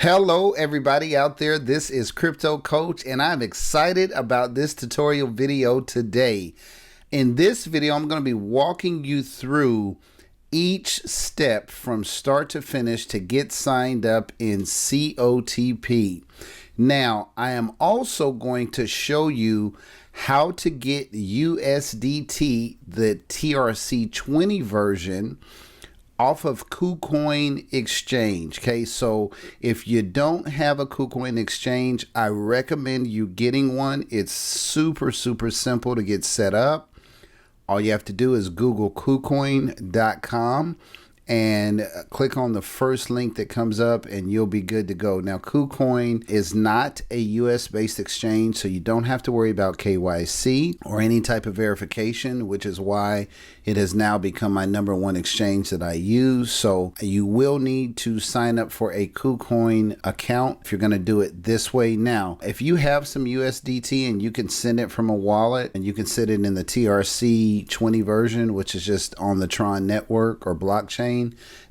Hello everybody out there, this is Crypto Coach and I'm excited about this tutorial video today. In this video, I'm going to be walking you through each step from start to finish to get signed up in COTP. Now, I am also going to show you how to get USDT, the TRC20 version, off of KuCoin exchange. Okay, so if you don't have a KuCoin exchange, I recommend you getting one. It's super simple to get set up. All you have to do is Google KuCoin.com and click on the first link that comes up and you'll be good to go. Now, KuCoin is not a US based exchange, so you don't have to worry about KYC or any type of verification, which is why it has now become my #1 exchange that I use. So you will need to sign up for a KuCoin account if you're going to do it this way. Now, if you have some USDT and you can send it from a wallet and you can send it in the TRC20 version, which is just on the Tron network or blockchain,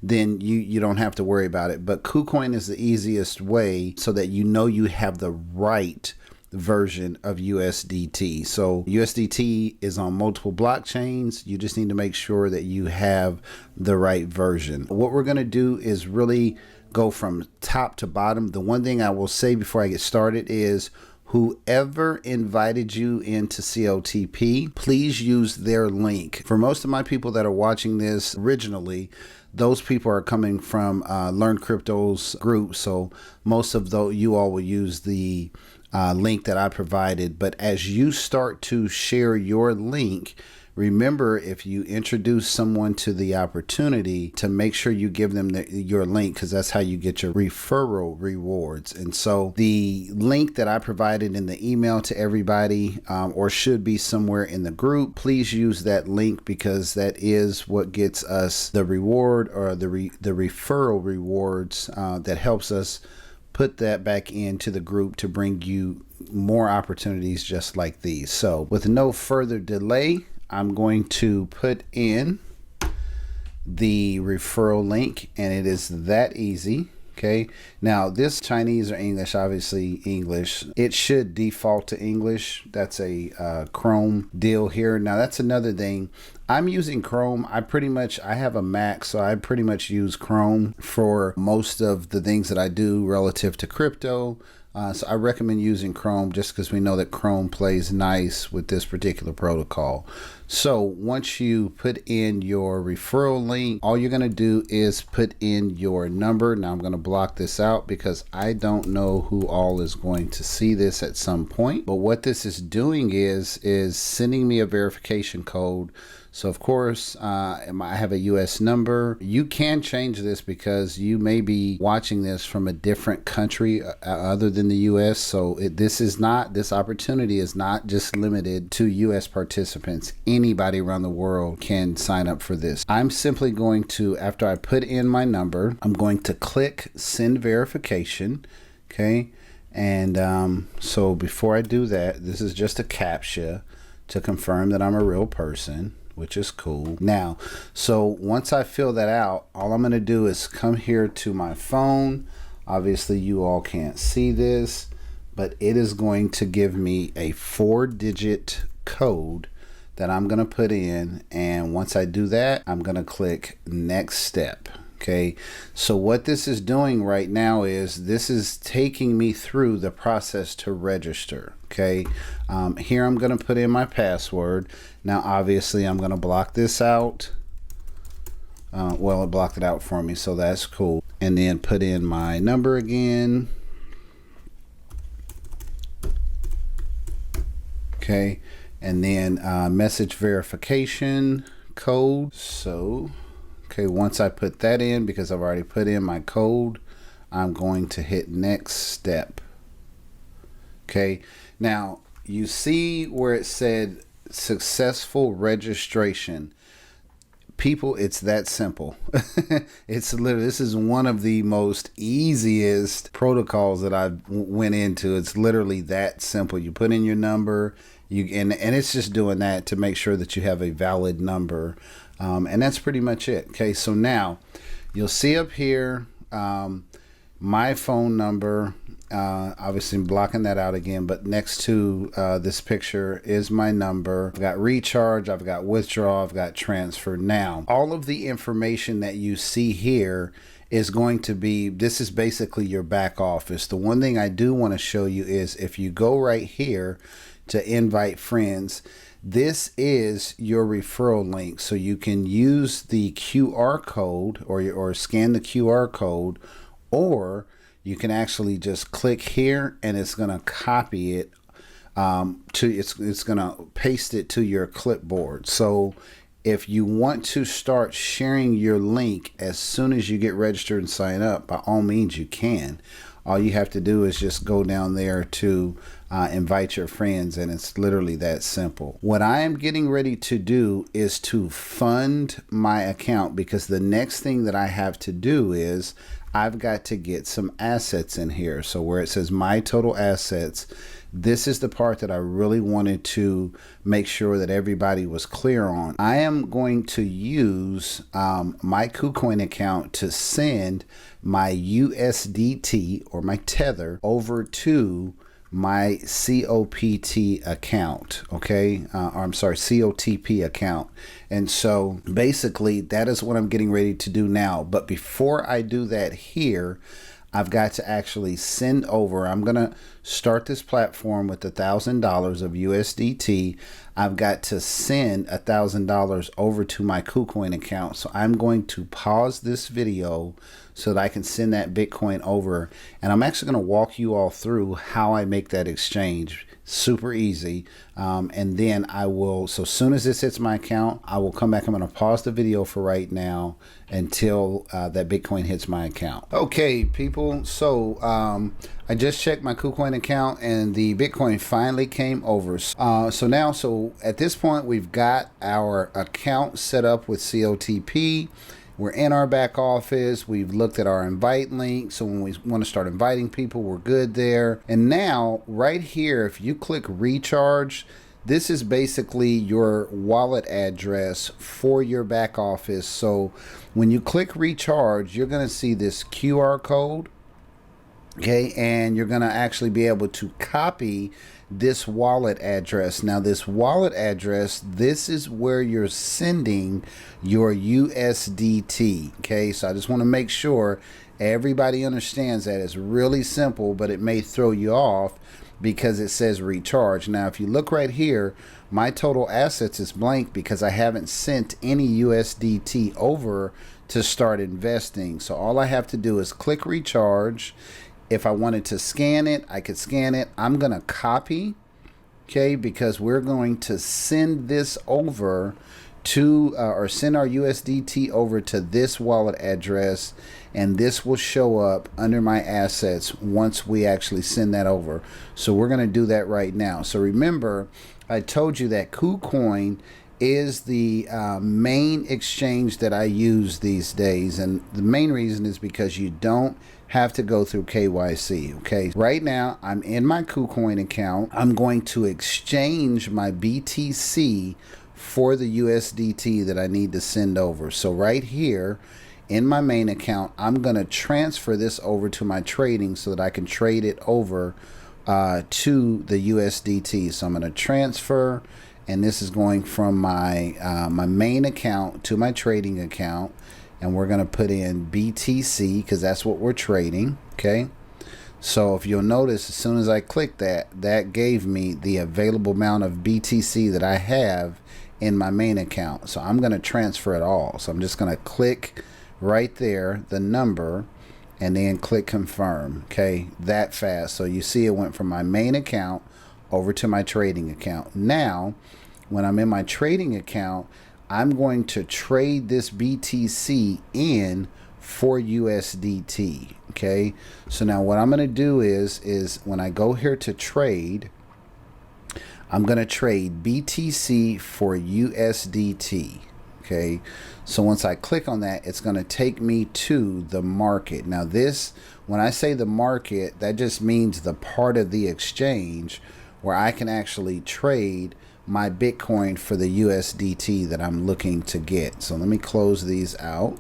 then you don't have to worry about it. But KuCoin is the easiest way so that you know you have the right version of USDT. So USDT is on multiple blockchains. You just need to make sure that you have the right version. What we're going to do is really go from top to bottom. The one thing I will say before I get started is whoever invited you into COTP, please use their link. For most of my people that are watching this originally, those people are coming from EarnCryptos group. So most of you all will use the link that I provided. But as you start to share your link, remember, if you introduce someone to the opportunity, to make sure you give them your link, because that's how you get your referral rewards. And so the link that I provided in the email to everybody, or should be somewhere in the group, please use that link, because that is what gets us the reward, or the referral rewards that helps us put that back into the group to bring you more opportunities just like these. So with no further delay, I'm going to put in the referral link, and it is that easy. Okay, now this Chinese or English, obviously English, it should default to English. That's a Chrome deal here. Now that's another thing. I'm using Chrome. I have a Mac, so I pretty much use Chrome for most of the things that I do relative to crypto. So I recommend using Chrome just because we know that Chrome plays nice with this particular protocol. So once you put in your referral link, all you're going to do is put in your number. Now I'm going to block this out because I don't know who all is going to see this at some point. But what this is doing is sending me a verification code. So of course, I have a US number. You can change this because you may be watching this from a different country other than the US. So this opportunity is not just limited to US participants. Anybody around the world can sign up for this. I'm simply going to, after I put in my number, I'm going to click send verification. Okay. And so before I do that, this is just a CAPTCHA to confirm that I'm a real person, which is cool. Now, so once I fill that out, all I'm going to do is come here to my phone. Obviously, you all can't see this, but it is going to give me a 4-digit code that I'm going to put in. And once I do that, I'm going to click next step. Okay, so what this is doing right now is this is taking me through the process to register. Okay, here I'm going to put in my password. Now, obviously, I'm going to block this out. Well, it blocked it out for me, so that's cool. And then put in my number again. Okay, and then message verification code. So okay, once I put that in, because I've already put in my code, I'm going to hit next step. Okay, now you see where it said successful registration. People, it's that simple. It's literally, this is one of the most easiest protocols that I went into. It's literally that simple. You put in your number, and it's just doing that to make sure that you have a valid number. And that's pretty much it. Okay, so now you'll see up here my phone number. Obviously I'm blocking that out again, but next to this picture is my number. I've got recharge, I've got withdraw, I've got transfer. Now, all of the information that you see here is going to be, this is basically your back office. The one thing I do want to show you is if you go right here to invite friends, this is your referral link. So you can use the QR code or scan the QR code, or you can actually just click here and it's going to copy it it's going to paste it to your clipboard. So if you want to start sharing your link as soon as you get registered and sign up, by all means you can. All you have to do is just go down there to invite your friends, and it's literally that simple. What I am getting ready to do is to fund my account, because the next thing that I have to do is I've got to get some assets in here. So where it says my total assets, this is the part that I really wanted to make sure that everybody was clear on. I am going to use my KuCoin account to send my USDT or my Tether over to my COPT account, okay? Or I'm sorry, COTP account. And so basically that is what I'm getting ready to do now. But before I do that here, I've got to actually send over, I'm gonna start this platform with $1,000 of USDT. I've got to send $1,000 over to my KuCoin account. So I'm going to pause this video so that I can send that Bitcoin over. And I'm actually going to walk you all through how I make that exchange. Super easy. And then I will, so soon as this hits my account, I will come back. I'm going to pause the video for right now until that Bitcoin hits my account. Okay, people. So I just checked my KuCoin account and the Bitcoin finally came over. So at this point, we've got our account set up with COTP. We're in our back office. We've looked at our invite link. So when we want to start inviting people, we're good there. And now right here, if you click recharge, this is basically your wallet address for your back office. So when you click recharge, you're going to see this QR code. Okay, and you're going to actually be able to copy this wallet address. Now this wallet address, this is where you're sending your USDT. Okay, so I just want to make sure everybody understands that. It's really simple, but it may throw you off because it says recharge. Now if you look right here, my total assets is blank because I haven't sent any USDT over to start investing. So all I have to do is click recharge. If I wanted to scan it, I could scan it. I'm going to copy, okay, because we're going to send this over to, or send our USDT over to this wallet address, and this will show up under my assets once we actually send that over. So we're going to do that right now. So remember, I told you that KuCoin is the main exchange that I use these days, and the main reason is because you don't have to go through KYC. Okay, right now I'm in my KuCoin account. I'm going to exchange my BTC for the USDT that I need to send over. So right here in my main account, I'm going to transfer this over to my trading so that I can trade it over to the USDT. So I'm going to transfer, and this is going from my my main account to my trading account. And we're going to put in BTC because that's what we're trading. Okay. So if you'll notice, as soon as I click that, that gave me the available amount of BTC that I have in my main account. So I'm going to transfer it all. So I'm just going to click right there, the number, and then click confirm. Okay. That fast. So you see it went from my main account over to my trading account. Now, when I'm in my trading account, I'm going to trade this BTC in for USDT. Okay, so now what I'm going to do is when I go here to trade, I'm going to trade BTC for USDT. Okay, so once I click on that, it's going to take me to the market. Now this, when I say the market, that just means the part of the exchange where I can actually trade my Bitcoin for the USDT that I'm looking to get. So let me close these out.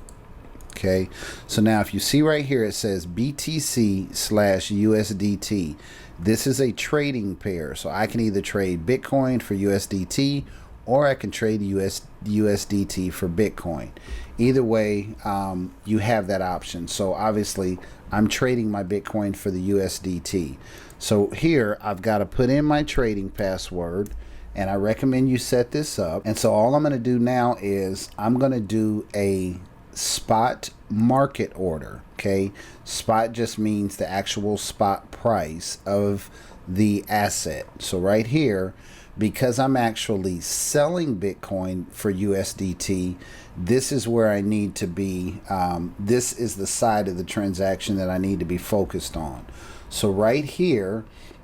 Okay, so now if you see right here, it says BTC/USDT. This is a trading pair, so I can either trade Bitcoin for USDT, or I can trade USDT for Bitcoin. Either way, you have that option. So obviously, I'm trading my Bitcoin for the USDT. So here, I've got to put in my trading password, and I recommend you set this up. And so all I'm going to do now is I'm going to do a spot market order. Okay, spot just means the actual spot price of the asset. So right here, because I'm actually selling Bitcoin for USDT, this is where I need to be. This is the side of the transaction that I need to be focused on. So right here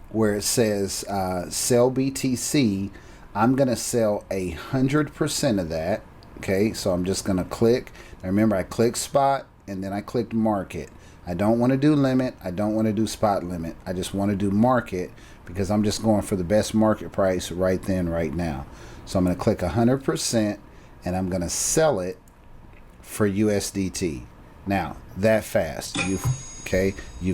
where it says sell BTC, I'm going to sell 100% of that. Okay, so I'm just going to click. Now remember, I clicked spot and then I clicked market. I don't want to do limit. I don't want to do spot limit. I just want to do market because I'm just going for the best market price right then, right now. So I'm going to click 100% and I'm going to sell it for USDT. Now, that fast. You've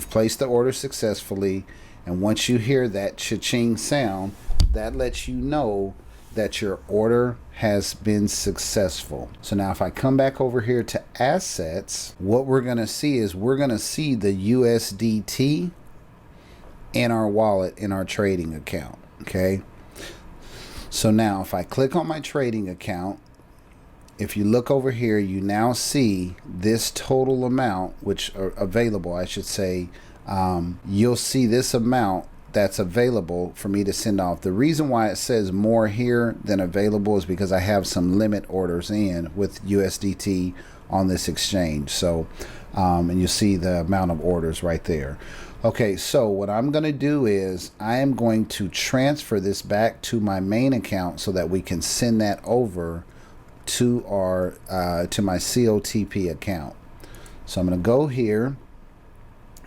placed the order successfully. And once you hear that cha-ching sound, that lets you know that your order has been successful. So now if I come back over here to assets, what we're going to see is we're going to see the USDT in our wallet, in our trading account. Okay. So now if I click on my trading account, if you look over here, you now see this total amount, which are available, I should say. You'll see this amount that's available for me to send off. The reason why it says more here than available is because I have some limit orders in with USDT on this exchange. So, and you see the amount of orders right there. Okay, so what I'm going to do is I am going to transfer this back to my main account so that we can send that over to our to my COTP account. So I'm going to go here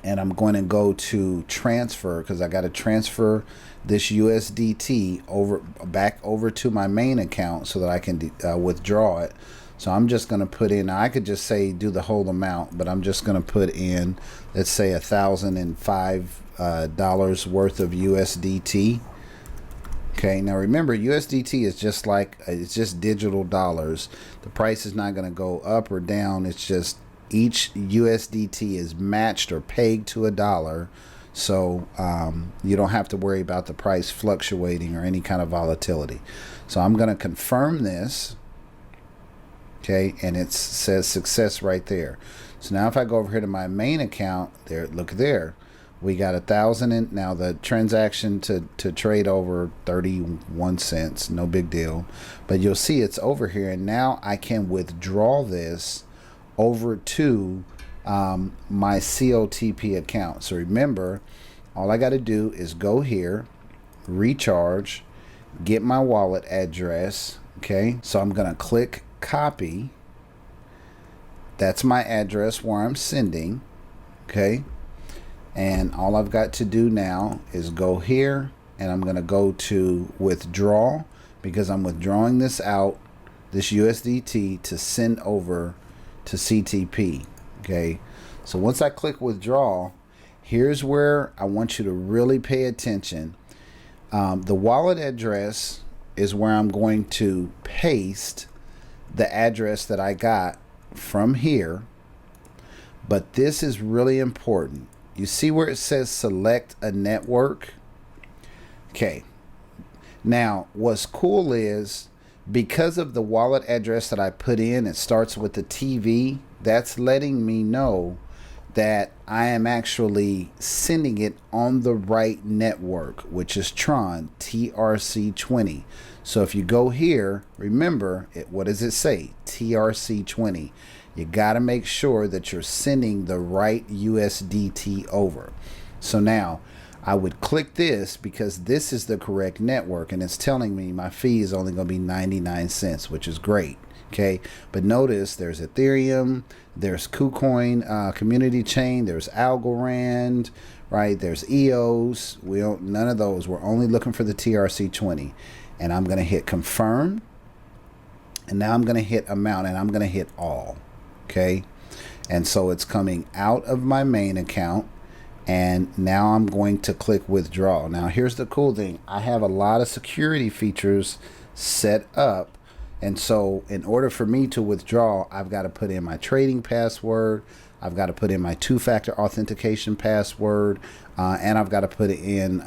and I'm going to go to transfer because I got to transfer this USDT back over to my main account so that I can withdraw it. So I'm just going to put in, I could just say do the whole amount, but I'm just going to put in, let's say $1,005 worth of USDT. Okay, now remember, USDT is just like, it's just digital dollars. The price is not going to go up or down. It's just each USDT is matched or pegged to $1. So you don't have to worry about the price fluctuating or any kind of volatility. So I'm going to confirm this. Okay, and it says success right there. So now if I go over here to my main account, there, look there. We got 1,000 in. Now the transaction to trade over 31 cents, no big deal. But you'll see it's over here, and now I can withdraw this over to my COTP account. So remember, all I got to do is go here, recharge, get my wallet address. Okay, so I'm gonna click copy. That's my address where I'm sending. Okay. And all I've got to do now is go here and I'm going to go to withdraw because I'm withdrawing this out, this USDT, to send over to CTP. Okay. So once I click withdraw, here's where I want you to really pay attention. The wallet address is where I'm going to paste the address that I got from here. But this is really important. You see where it says select a network? Okay. Now, what's cool is because of the wallet address that I put in, it starts with the TV. That's letting me know that I am actually sending it on the right network, which is Tron, TRC20. So if you go here, remember, what does it say? TRC20. You got to make sure that you're sending the right USDT over. So now I would click this because this is the correct network and it's telling me my fee is only going to be 99 cents, which is great. Okay, but notice there's Ethereum, there's KuCoin community chain, there's Algorand, right? There's EOS. We don't, none of those. We're only looking for the TRC20. And I'm going to hit confirm. And now I'm going to hit amount and I'm going to hit all. Okay. And so it's coming out of my main account, and now I'm going to click withdraw. Now here's the cool thing. I have a lot of security features set up, and so in order for me to withdraw, I've got to put in my trading password, I've got to put in my two-factor authentication password, and I've got to put it in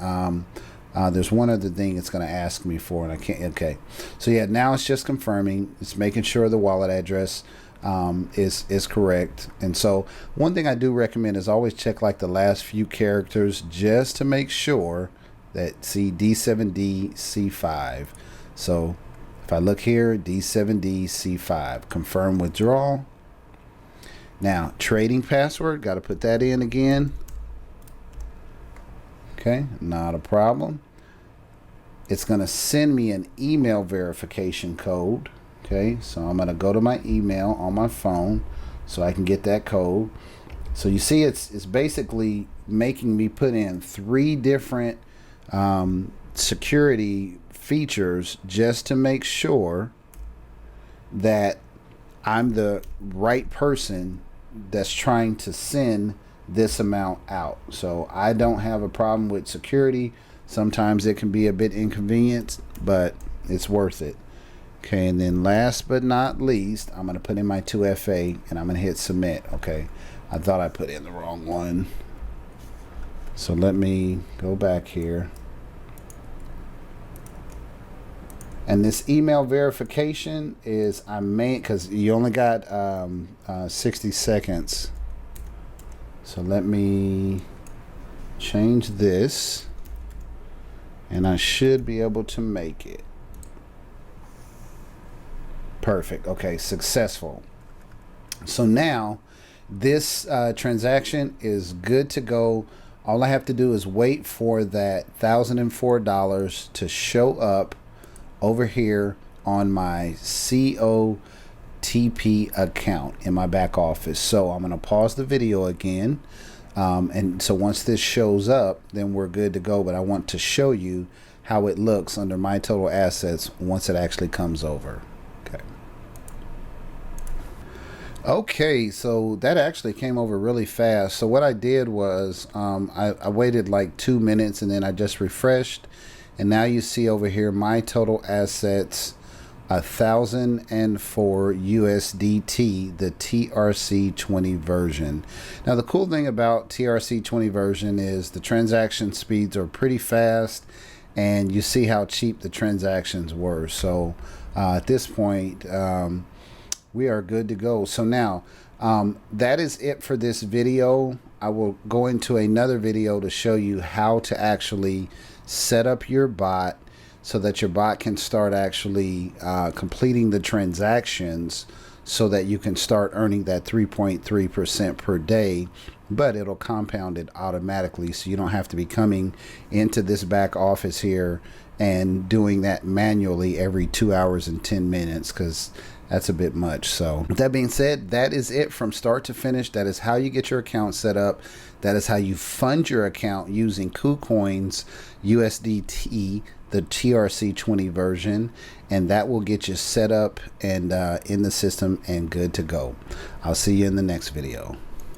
there's one other thing it's going to ask me for, and I can't. Okay, so yeah, now it's just confirming. It's making sure the wallet address is correct. And so one thing I do recommend is always check like the last few characters just to make sure that, see, D7D C5. So if I look here, D7D C5, confirm withdrawal. Now trading password, got to put that in again. Okay, not a problem. It's going to send me an email verification code. Okay, so I'm going to go to my email on my phone so I can get that code. So you see, it's basically making me put in 3 different security features just to make sure that I'm the right person that's trying to send this amount out. So I don't have a problem with security. Sometimes it can be a bit inconvenient, but it's worth it. Okay, and then last but not least, I'm going to put in my 2FA and I'm going to hit submit. Okay, I thought I put in the wrong one. So let me go back here. And this email verification is, because you only got 60 seconds. So let me change this, and I should be able to make it. Perfect. Okay, successful. So now this transaction is good to go. All I have to do is wait for that $1,004 to show up over here on my COTP account in my back office. So I'm going to pause the video again. And so once this shows up, then we're good to go. But I want to show you how it looks under my total assets once it actually comes over. Okay, so that actually came over really fast. So what I did was I waited like 2 minutes and then I just refreshed. And now you see over here my total assets, 1,004 USDT, the TRC20 version. Now the cool thing about TRC20 version is the transaction speeds are pretty fast, and you see how cheap the transactions were. So at this point, we are good to go. So now that is it for this video. I will go into another video to show you how to actually set up your bot so that your bot can start actually completing the transactions so that you can start earning that 3.3% per day, but it'll compound it automatically, so you don't have to be coming into this back office here and doing that manually every 2 hours and 10 minutes, because that's a bit much. So with that being said, that is it from start to finish. That is how you get your account set up. That is how you fund your account using KuCoin's USDT, the TRC20 version, and that will get you set up and in the system and good to go. I'll see you in the next video.